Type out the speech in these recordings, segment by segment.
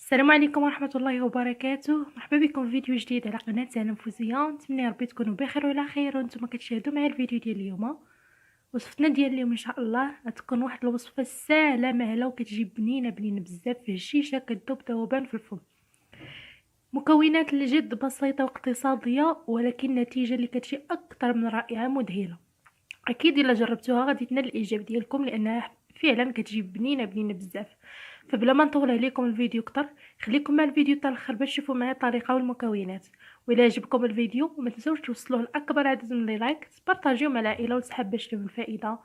السلام عليكم ورحمة الله وبركاته. مرحبا بكم في فيديو جديد على قناة زينب فوزيان. نتمنى ربي تكونوا بخير وعلى خير وانتم كتشاهدوا معايا الفيديو ديال اليوم. وصفتنا ديال اليوم ان شاء الله غتكون واحد الوصفه سهله مهله وكتجي بنينه بزاف في هشيشه كتذوب ذوبان في الفم. مكونات اللي جد بسيطه واقتصاديه ولكن النتيجه اللي كتجي اكثر من رائعه مذهله. اكيد الا جربتوها غادي تنال الاعجاب ديالكم لانها فعلا كتجي بنينه بزاف. فبلا ما نطول عليكم الفيديو اكثر خليكم مع الفيديو حتى الاخر باش تشوفوا معايا الطريقه والمكونات. وإلا عجبكم الفيديو ما تنسوش توصلوه لاكبر عدد من اللايك، تبارطاجيوه مع العائله والصحاب باش تشوفوا الفائده.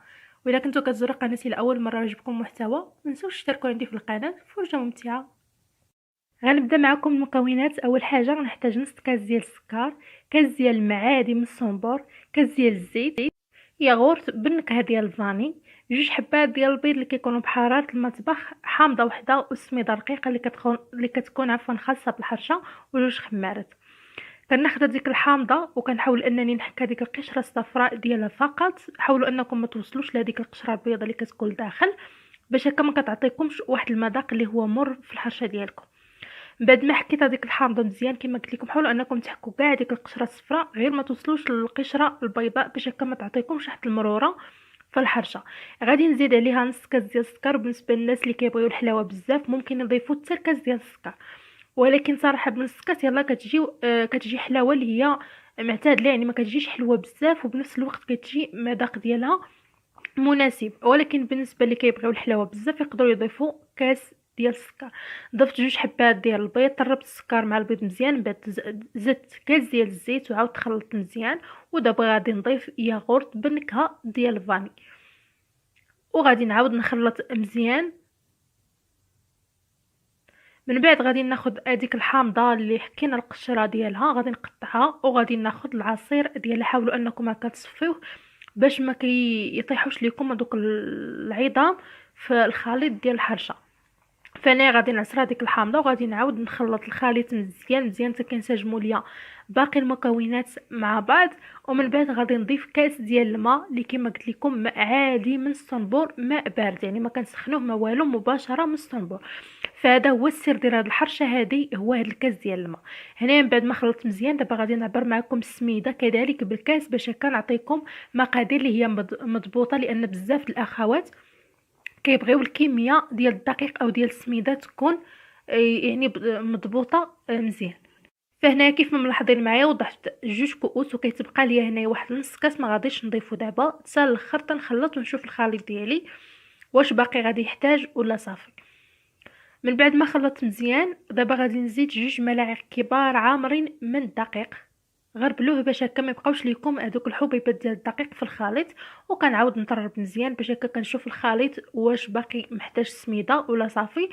وإلا كنتو كتزوروا قناتي لاول مره وعجبكم المحتوى ما تنسوش تشتركوا عندي في القناه. فرجه ممتعه. غنبدا معكم المكونات. اول حاجه غنحتاج نص كاس ديال السكر، كاس ديال المعادي من الصنبور، كاس ديال الزيت، ياغورت بالنكهه ديال الفاني، جوج حبات ديال البيض اللي كيكونوا بحراره المطبخ، حامضه وحده وسميده رقيقه اللي كتكون خاصه بالحرشه، وجوج خمارات. كناخذ هذيك الحامضه وكنحاول انني نحك هذيك القشره الصفراء ديالها فقط. حاولوا انكم ما توصلوش لهذيك القشره البيضاء اللي كتكون لداخل باش هكا ما كتعطيكمش واحد المذاق اللي هو مر في الحرشه ديالكم. من بعد ما حكيت هذيك الحامضه مزيان كما قلت لكم حاولوا انكم تحكوا كاع ديك القشره الصفراء غير ما توصلوش للقشره البيضاء باش هكا ما تعطيكمش واحد المروره في الحرشه. غادي نزيد عليها نص كاس ديال السكر. بالنسبه للناس اللي كيبغيو الحلاوه بزاف ممكن يضيفوا حتى كاس ديال السكر، ولكن صراحه بنص كاس يلا كتجي حلاوه اللي هي معتادله، يعني ما كتجيش حلوه بزاف وبنفس الوقت كتجي مذاق ديالها مناسب. ولكن بالنسبه اللي كيبغيو الحلاوه بزاف يقدروا يضيفوا كاس ديال السكر. ضفت جوج حبات ديال البيض، طربت السكر مع البيض مزيان، من بعد زدت كاس ديال الزيت وعاود خلطت مزيان. ودابا غادي نضيف ياغورت بالنكهه ديال الفاني وغادي نعاود نخلط مزيان. من بعد غادي ناخذ هذيك الحامضه اللي حكينا القشره ديالها غادي نقطعها وغادي ناخذ العصير ديالها. حاولوا انكم هكا تصفيوه باش ما يطيحوش لكم هذوك العظام في الخليط ديال الحرشه. فانا غادي نعصر هذيك الحامضه وغادي نعاود نخلط الخليط مزيان حتى كنسجموا ليا باقي المكونات مع بعض. ومن بعد غادي نضيف كاس ديال الماء اللي كما قلت لكم ماء عادي من الصنبور، ماء بارد يعني ما كنسخنوه ما والو، مباشره من الصنبور. فهذا هو السر ديال هذه الحرشه هذه، هو هذا الكاس ديال الماء. هنا من بعد ما خلطت مزيان دابا غادي نعبر معكم السميده كذلك بالكاس باش هكا نعطيكم مقادير اللي هي مضبوطه، لان بزاف الاخوات كيبغيو الكميه ديال الدقيق او ديال السميده تكون يعني مضبوطه مزيان. فهنا كيف ما ملاحظين معايا وضحت جوج كؤوس وكيتبقى ليا هنايا واحد نص كاس ما غاديش نضيفو دابا حتى الاخر تنخلط ونشوف الخليط ديالي واش باقي غادي يحتاج ولا صافي. من بعد ما خلطت مزيان دابا غادي نزيد جوج ملاعق كبار عامرين من الدقيق. غربلوه باش هكا ما يبقاوش ليكم هذوك الحبيبات ديال الدقيق في الخليط. وكنعاود نطرب مزيان باش هكا كنشوف الخليط واش باقي محتاج سميده ولا صافي.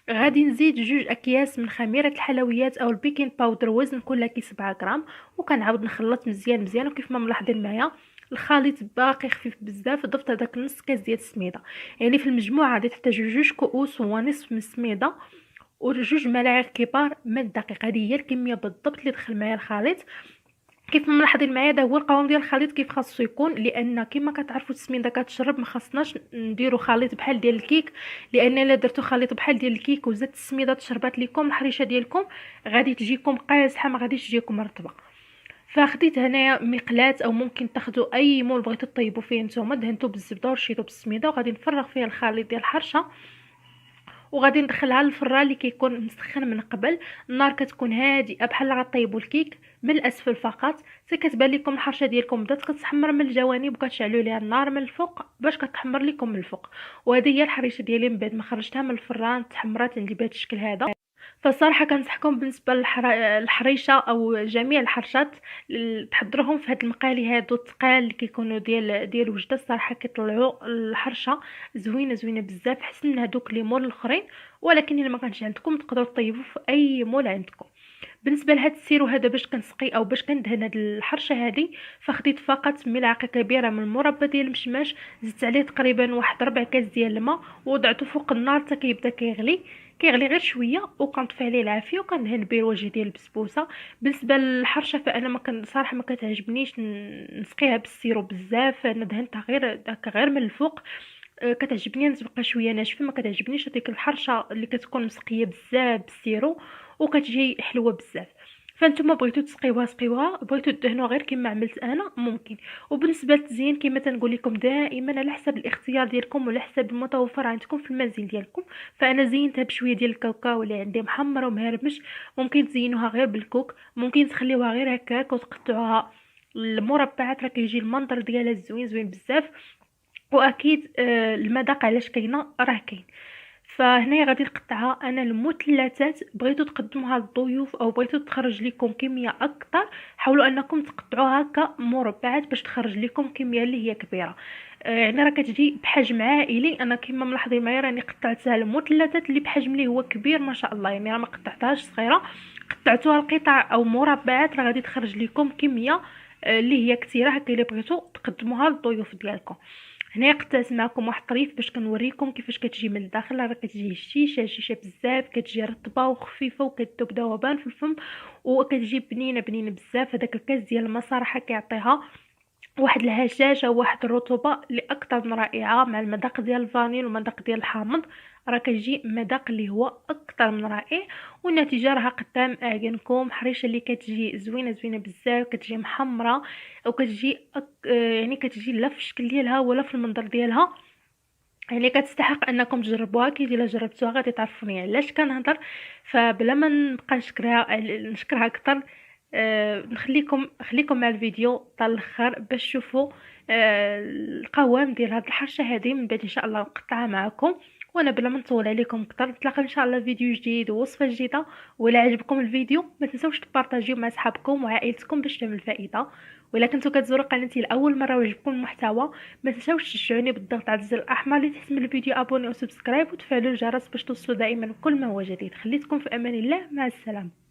غادي نزيد جوج اكياس من خميره الحلويات او البيكين باودر وزن كل كيس 7 غرام. وكنعاود نخلط مزيان وكيف ما ملاحظين معايا الخليط باقي خفيف بزاف. ضفت هذاك نص كاس ديال السميده، يعني في المجموع غادي تحتاج جوج كؤوس ونصف من السميده وجوج ملاعق كبار من الدقيق. هذه هي الكميه بالضبط اللي دخل معايا الخليط. كيف ما ملاحظين معايا هذا هو القوام ديال الخليط كيف خاصو يكون، لان كما كتعرفوا السميده كتشرب، ما خاصناش نديروا خليط بحال ديال الكيك، لان الا درتو خليط بحال ديال الكيك وزدت السميده تشربات لكم الحريشه ديالكم غادي تجيكم قازحه ما غاديش تجيكم رطبه. فخديت هنايا مقلاه او ممكن تاخذوا اي مول بغيتو طيبوا فيه نتوما، دهنتو بالزبده ورشيتو بالسميده وغادي نفرغ فيها الخليط ديال الحرشه وغادي ندخلها للفران اللي كيكون مسخن من قبل. النار كتكون هادئه بحال غطيبوا الكيك من الاسفل فقط حتى كتبان لكم الحرشه ديالكم بدات كتحمر من الجوانب وكتشعلوا ليها النار من الفوق باش كتحمر لكم من الفوق. وهذه هي الحريشه ديالي من بعد ما خرجتها من الفران تحمرات عندي بهذا الشكل هذا. فالصراحه كنصحكم بالنسبه للحريشه او جميع الحرشات تحضروهم في هاد المقالي هادو الثقال اللي كيكونوا ديال وجده. الصراحه كيطلعوا الحرشه زوينه بزاف حسن من هادوك لي مول الاخرين. ولكن الا ما كانش عندكم تقدروا طيبوا في اي مول عندكم. بالنسبه لهاد السيرو هذا باش كنسقي او باش كندهن هاد الحرشه هذه فخديت فقط ملعقه كبيره من المربى ديال المشماش، زدت عليه تقريبا واحد 4 كاس ديال الماء ووضعته فوق النار حتى كيبدا كيغلي غير شويه وكنطفي عليه العافيه وكندهن به الوجه ديال البسبوسه. بالنسبه للحرشه فانا ما كان صراحه ما كتعجبنيش نسقيها بالسيرو بزاف، انا دهنتها غير هكا غير من الفوق كتعجبني انا تبقى شويه ناشفه، ما كتعجبنيش هذيك الحرشه اللي كتكون مسقيه بزاف بالسيرو وكتجي حلوه بزاف. فانتم بغيتو تسقيوها سقيوها، بغيتو دهنوها غير كما عملت انا ممكن. وبالنسبه للتزيين كما تنقول لكم دائما على حسب الاختيار ديالكم وعلى حسب المتوفر عندكم في المنزل ديالكم. فانا زينتها بشويه ديال الكاوكاو اللي عندي محمر ومهرمش. ممكن تزينوها غير بالكوك، ممكن تخليوها غير هكاك وتقطعوها المربعات، راه كيجي المنظر ديالها زوين زوين بزاف. واكيد المذاق علاش كاينه راه كاين. فهنايا غادي نقطعها انا المثلثات. بغيتو تقدموها للضيوف او بغيتو تخرج لكم كميه اكثر، حاولوا انكم تقطعوها هكا مربعات باش تخرج لكم كميه اللي هي كبيره. يعني راه كتجي بحجم عائلي. انا كما ملاحظين معايا راني قطعتها المثلثات اللي بحجم اللي هو كبير ما شاء الله، يعني راه ما قطعتهاش صغيره، قطعتوها القطع او مربعات، راه غادي تخرج لكم كميه اللي هي كثيره هكا اللي بغيتو تقدموها للضيوف ديالكم. هنا قطعت معكم واحد الطريف باش كنوريكم كيفاش كتجي من الداخل. راه كتجي هشيشه بزاف، كتجي رطبه وخفيفه وكتذوب ذوبان في الفم، وكتجي بنينه بنينه بزاف. هذاك الكاس ديال الماء صراحه كيعطيها واحد الهشاشه وواحد الرطوبه اللي اكثر من رائعه، مع المذاق ديال الفانيل والمذاق ديال الحامض. راه كيجي مذاق اللي هو اكثر من رائع. والنتيجه راها قدام اعينكم، حريشه اللي كتجي زوينه زوينه بزاف، كتجي محمره وكتجي يعني كتجي لا في الشكل ديالها ولا في المنظر ديالها. يعني كتستحق انكم تجربوها. كي الا جربتوها غادي تعرفوني علاش كنهضر. فبلا ما نبقى نشكرها اكثر، خليكم مع الفيديو حتى الاخر باش تشوفوا القوام ديال هاد الحرشه هذه. من بعد ان شاء الله نقطعها معكم. وانا بلا ما نطول عليكم اكثر، نتلاقى ان شاء الله فيديو جديد ووصفه جديده. ولا عجبكم الفيديو ما تنسوش تبارطاجيو مع صحابكم وعائلتكم باش تعمل فائده. ولا كنتو كتزوروا قناتي لاول مره وعجبكم المحتوى، ما تنسوش تشجعوني بالضغط على الزر الاحمر لتحت من الفيديو، ابوني وسبسكرايب وتفعلوا الجرس باش توصلوا دائما كل ما هو جديد. خليتكم في امان الله، مع السلامه.